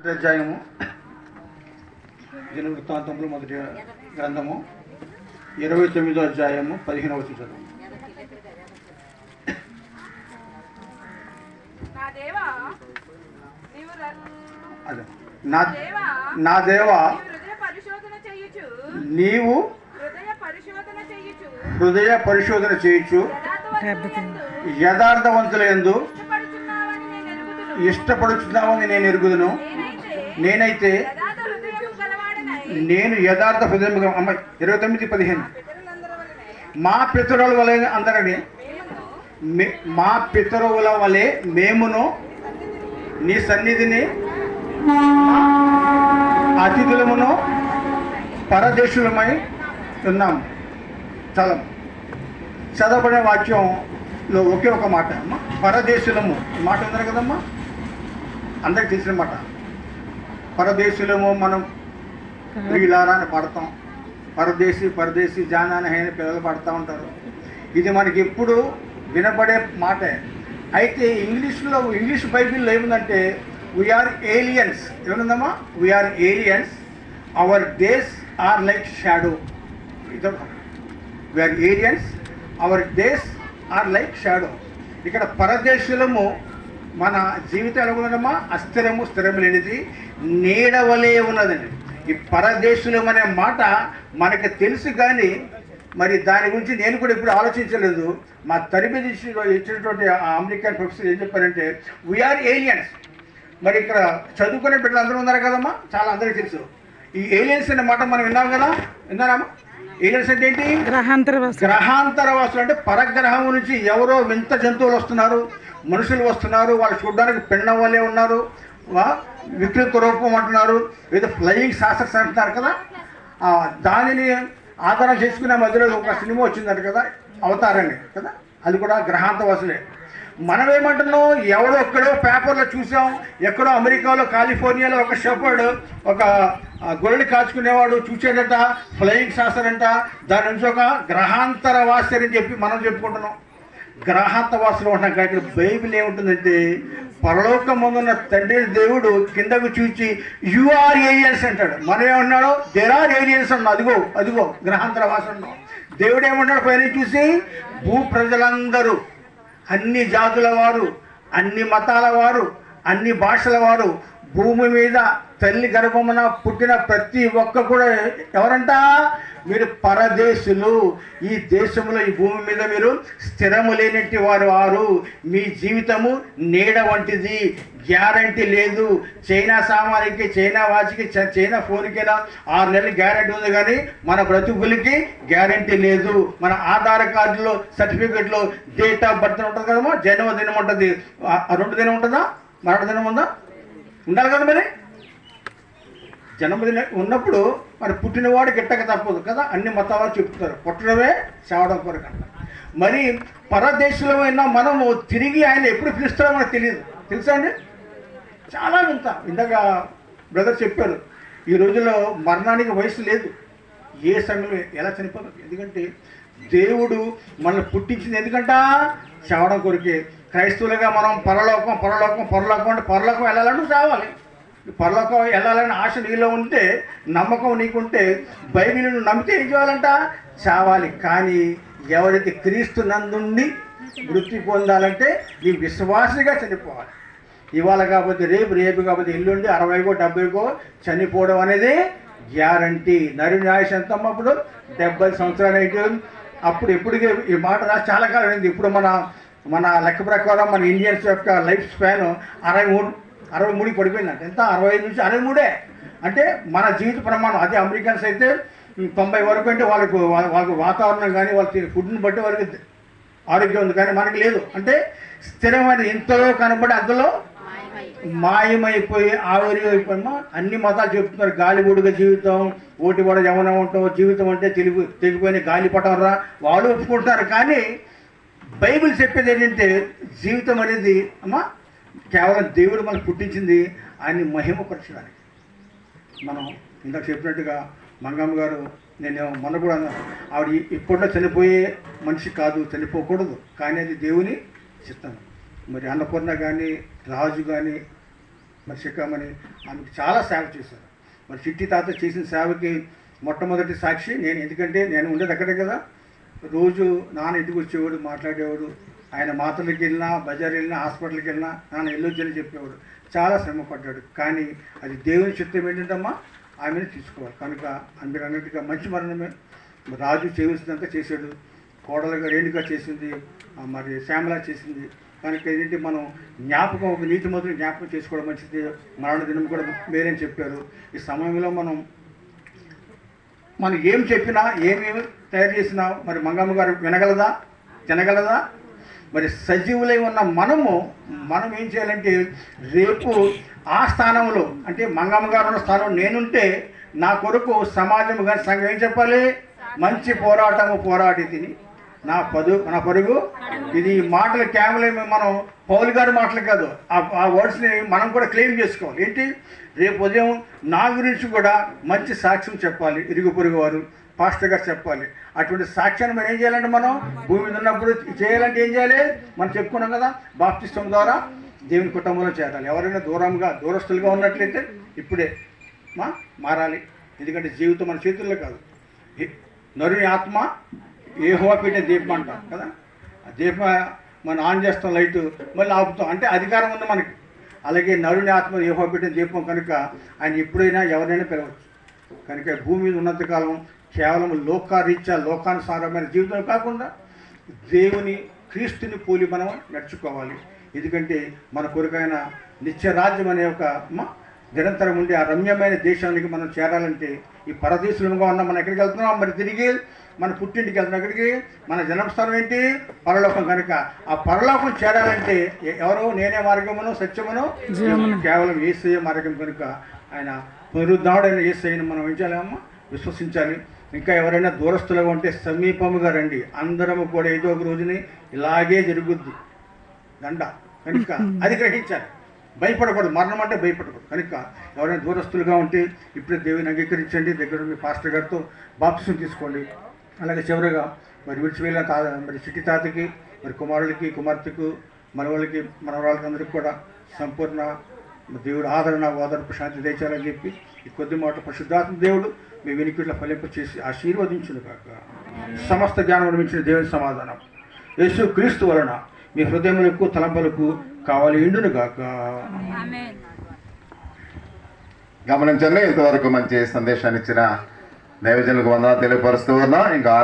అధ్యాయము దిన వృత్తాంతములు మొదటి గ్రంథము 29వ అధ్యాయము 15వ వచనం. నా దేవా నీవు హృదయ పరిశోధన చేయుచు యథార్థవంతులందు ఇష్టపడుచున్నామని నేను ఎరుగుదును. నేనైతే నేను యథార్థ హృదయం 29:15 మా పితరుల వలె అందరినీ మా పితరుల వలె మేమును నీ సన్నిధిని అతిథులమును పరదేశులమై ఉన్నాము. చాలా చదవబడిన వాక్యంలో ఒకే ఒక మాట అమ్మా, పరదేశులము. మాట ఉన్నారు కదమ్మా, అందరికి తెలిసిన మాట. పరదేశులము మనం ప్రియులారా అని పాడతాం, పరదేశీ జానాని అయిన పిల్లలు పాడుతూ ఉంటారు. ఇది మనకి ఎప్పుడు వినపడే మాటే. అయితే ఇంగ్లీష్ బైబిల్లో ఏముందంటే వీఆర్ ఏలియన్స్. ఏముందమ్మా? We are aliens, our days are like shadow. We are aliens, our days are like shadow. ఇక్కడ పరదేశులము మన జీవితం ఎలా ఉన్నదమ్మా? అస్థిరము, స్థిరము లేనిది, నీడవలే ఉన్నదండి. ఈ పరదేశులం అనే మాట మనకు తెలుసు, కానీ మరి దాని గురించి నేను కూడా ఇప్పుడు ఆలోచించలేదు. మా తరబేతి ఇచ్చినటువంటి అమెరికన్ ప్రొఫెసర్ ఏం చెప్పారంటే వీఆర్ ఏలియన్స్. మరి ఇక్కడ చదువుకునే బిడ్డలు అందరూ ఉన్నారు కదమ్మా, చాలా అందరికీ తెలుసు. ఈ ఏలియన్స్ అనే మాట మనం విన్నాం కదా, విన్నారామా? ఏలియన్స్ అంటే ఏంటి? గ్రహాంతరవాసులు. అంటే పరగ్రహం నుంచి ఎవరో వింత జంతువులు వస్తున్నారు, మనుషులు వస్తున్నారు. వాళ్ళు చూడడానికి పిండం వల్లే ఉన్నారు, వికృత రూపం అంటున్నారు, ఏదో ఫ్లయింగ్ సాసర్స్ అంటున్నారు కదా. దానిని ఆధారం చేసుకునే మధ్యలో ఒక సినిమా వచ్చిందంట కదా, అవతారండి కదా, అది కూడా గ్రహాంతవాసులే. మనం ఏమంటున్నాం? ఎవడో ఎక్కడో పేపర్లో చూసాం, ఎక్కడో అమెరికాలో కాలిఫోర్నియాలో ఒక షెపర్డ్ ఒక గొర్రెలు కాచుకునేవాడు చూసేటట ఫ్లయింగ్ సాసర్ అంట. దాని నుంచి ఒక గ్రహాంతరవాసి అని చెప్పి మనం చెప్పుకుంటున్నాం. గ్రహాంతవాసులు ఉంటున్నాం. కానీ ఇక్కడ బైబిల్ ఏముంటుందంటే పరలోకమున్న తండ్రి దేవుడు కిందకు చూచి యు ఆర్ ఏలియన్స్ అంటాడు. మనం ఏమన్నాడు? దేర్ ఆర్ ఏలియన్స్ అన్నాడు. అదిగో గ్రహాంతరవాసు అన్నాం. దేవుడు ఏమన్నాడు? పైన చూసి భూ ప్రజలందరూ, అన్ని జాతుల వారు, అన్ని మతాల వారు, అన్ని భాషల వారు, భూమి మీద తల్లి గర్భమున పుట్టిన ప్రతి ఒక్క కూడా ఎవరంట? మీరు పరదేశులు. ఈ దేశంలో, ఈ భూమి మీద మీరు స్థిరము లేనట్టి వారు. మీ జీవితము నీడ వంటిది, గ్యారంటీ లేదు. చైనా సామాన్కి, చైనా వాచ్కి, చైనా ఫోన్కైనా 6 నెలలు గ్యారంటీ ఉంది, కానీ మన బ్రతుకులకి గ్యారంటీ లేదు. మన ఆధార్ కార్డులో, సర్టిఫికెట్లో డేట్ ఆఫ్ బర్త్ ఉంటుంది కదమ్మా, జన్మదినం ఉంటుంది. 2 దినం ఉంటుందా? మరణ దినం ఉందా? ఉండాలి కదా. మరి జన్మదినం ఉన్నప్పుడు మరి పుట్టినవాడు గిట్టక తప్పదు కదా. అన్ని మతాలు చెప్తున్నారు పుట్టడమే చావడం కొరకు అంట. మరి పరదేశంలో మనము తిరిగి ఆయన ఎప్పుడు పిలుస్తారో మనకు తెలియదు. తెలుసా అండి? చాలా వింత. ఇందాక బ్రదర్ చెప్పారు, ఈ రోజుల్లో మరణానికి వయసు లేదు. ఏ సమయంలో ఎలా చనిపోదు. ఎందుకంటే దేవుడు మనల్ని పుట్టించింది ఎందుకంట? చావడం కొరికే. క్రైస్తవులుగా మనం పరలోకం అంటే పరలోకం వెళ్ళాలంటే చావాలి. పరలోకం వెళ్ళాలని ఆశ నీలో ఉంటే, నమ్మకం నీకుంటే, బైబిల్ను నమ్మితే ఏం చేయాలంట? చావాలి. కానీ ఎవరైతే క్రీస్తు నందుండి వృత్తి పొందాలంటే నీ విశ్వాసిగా చనిపోవాలి. ఇవాళ కాకపోతే రేపు కాకపోతే ఎల్లుండి 60కో 70కో చనిపోవడం అనేది గ్యారంటీ. నరి న్యాయశాంతం అప్పుడు 70 సంవత్సరాలు అయితే అప్పుడు ఎప్పటికీ ఈ మాట రాసి చాలా కాలం అయింది. ఇప్పుడు మన లెక్క ప్రకారం మన ఇండియన్స్ యొక్క లైఫ్ స్పాన్ 63 పడిపోయిందంట. ఎంత? 65 నుంచి 63. అంటే మన జీవిత ప్రమాణం అదే. అమెరికన్స్ అయితే 90 వరకు. అంటే వాళ్ళకి వాతావరణం కానీ వాళ్ళకి ఫుడ్ని బట్టి వాళ్ళకి ఆరోగ్యం ఉంది, కానీ మనకి లేదు. అంటే స్థిరమైన ఇంతలో కనబడి అంతలో మాయమైపోయి ఆవిరైపోయినా అన్ని మతాలు చెప్తున్నారు. గాలిబుడుగ జీవితం, ఓటివాడ యవనం ఉంటాం, జీవితం అంటే తెగిపోయిన గాలిపటం రా వాళ్ళు ఒప్పుకుంటున్నారు. కానీ బైబిల్ చెప్పేది ఏంటంటే జీవితం అనేది అమ్మా కేవలం దేవుడు మనం పుట్టించింది ఆయన్ని మహిమపరచడానికి. మనం ఇందాక చెప్పినట్టుగా మంగమ్మ గారు, నేను మొన్న కూడా ఆవిడ ఇప్పట్లో చనిపోయే మనిషి కాదు, చనిపోకూడదు, కానీ అది దేవుని చిత్తం. మరి అన్నపూర్ణ కానీ, రాజు కానీ, మరి చిక్కమని ఆమెకు చాలా సేవ చేశారు. మరి చిట్టి తాత చేసిన సేవకి మొట్టమొదటి సాక్షి నేను. ఎందుకంటే నేను ఉండేది అక్కడే కదా. రోజు నాన్న ఇంటికి వచ్చేవాడు, మాట్లాడేవాడు. ఆయన మాత్రలకు వెళ్ళినా, బజార్ వెళ్ళినా, హాస్పిటల్కి వెళ్ళినా నాన్న వెళ్ళొచ్చని చెప్పేవాడు. చాలా శ్రమ పడ్డాడు. కానీ అది దేవుని చిత్తం ఏంటంటమ్మా, ఆమెను తీసుకోవాలి. కనుక మీరు అన్నట్టుగా మంచి మరణమే. రాజు చేయవలసినంత చేశాడు, కోడలుగా రేణుగా చేసింది, మరి శ్యామలా చేసింది. కనుక ఏంటంటే మనం జ్ఞాపకం, ఒక నీతి మొదలు జ్ఞాపకం చేసుకోవడం మంచిది. మరణ దినం కూడా వేరేని చెప్పారు. ఈ సమయంలో మనం ఏం చెప్పినా, ఏమేమి తయారు చేసినా మరి మంగమ్మ గారు వినగలదా, తినగలదా? మరి సజీవులై ఉన్న మనం ఏం చేయాలంటే రేపు ఆ స్థానంలో, అంటే మంగమ్మ గారు ఉన్న స్థానంలో నేనుంటే నా కొరకు సమాజం కానీ సంఘం ఏం చెప్పాలి? మంచి పోరాటము పోరాటి తిని నా పరుగు ఇది. మాటలు కేవలం మనం పౌలు గారి మాటలు కాదు, ఆ వర్డ్స్ని మనం కూడా క్లెయిమ్ చేసుకోవాలి. ఏంటి? రేపు ఉదయం నా గురించి కూడా మంచి సాక్ష్యం చెప్పాలి. ఇరుగు పొరుగు వారు, పాస్టర్ గారు చెప్పాలి. అటువంటి సాక్ష్యాన్ని మనం ఏం చేయాలంటే మనం భూమి మీద ఉన్నప్పుడు చేయాలంటే ఏం చేయాలి? మనం చెప్పుకున్నాం కదా, బాప్తిస్తం ద్వారా దేవుని కుటుంబంలో చేరాలి. ఎవరైనా దూరస్తులుగా ఉన్నట్లయితే ఇప్పుడే మారాలి. ఎందుకంటే జీవితం మన చేతుల్లో కాదు. నరుని ఆత్మ యెహోవా పెట్టే దీపం అంటాం కదా. ఆ దీపం మనం ఆన్ చేస్తాం, లైటు మళ్ళీ ఆపుతాం, అంటే అధికారం ఉంది మనకి. అలాగే నరుని ఆత్మ యెహోవా పెట్టే దీపం కనుక ఆయన ఎప్పుడైనా ఎవరైనా పిలవచ్చు. కనుక భూమి మీద ఉన్నంతకాలం కేవలం లోకారీత్యా లోకానుసారమైన జీవితం కాకుండా దేవుని క్రీస్తుని పోలి మనం నడుచుకోవాలి. ఎందుకంటే మన కొరకైన నిత్యరాజ్యం అనే ఒక నిరంతరం ఉండి ఆ రమ్యమైన దేశానికి మనం చేరాలంటే ఈ పరదేశులుగా ఉన్న మనం ఎక్కడికి వెళ్తున్నాం? మరి తిరిగి మన పుట్టింటికి వెళ్తున్నాం. ఎక్కడికి? మన జన్మస్థానం ఏంటి? పరలోకం. కనుక ఆ పరలోకం చేరాలంటే ఎవరు? నేనే మార్గమును సత్యమును కేవలం యేసయ్య మార్గం. కనుక ఆయన పునరుద్ధరణుడైన యేసయ్యను మనం ఏం చేయాలమ్మా? విశ్వసించాలి. ఇంకా ఎవరైనా దూరస్తులుగా ఉంటే సమీపముగా రండి. అందరము కూడా ఏదో ఒక రోజుని ఇలాగే జరుగుద్ది దండ. కనుక అది గ్రహించాలి. భయపడకూడదు. మరణం అంటే భయపడకూడదు. కనుక ఎవరైనా దూరస్తులుగా ఉంటే ఇప్పుడే దేవుని అంగీకరించండి. దగ్గర మీ పాస్టర్ గారితో బాప్తిసం తీసుకోండి. అలాగే చివరిగా మరి విడిచిపోయిన మరి చిట్టి తాతకి, మరి కుమారులకి, కుమార్తెకు, మనవాళ్ళకి, మనవరాళ్ళకి అందరికీ కూడా సంపూర్ణ దేవుడు ఆదరణ, ఓదర్పు, శాంతి దయచాలని చెప్పి ఈ కొద్ది మాట పరిశుద్ధాత్మ దేవుడు మీ వెనుకట్ల ఫలింప చేసి ఆశీర్వదించును కాక. సమస్త జ్ఞానం మించిన దేవుని సమాధానం యేసు క్రీస్తు వలన మీ హృదయములకు, తలంపులకు కావాలి ఇండును గాక. గమనించండి, ఇంతవరకు మంచి సందేశాన్ని ఇచ్చిన దైవజనులకు వందనాలు తెలియపరుస్తూ ఉన్నా. ఇంకా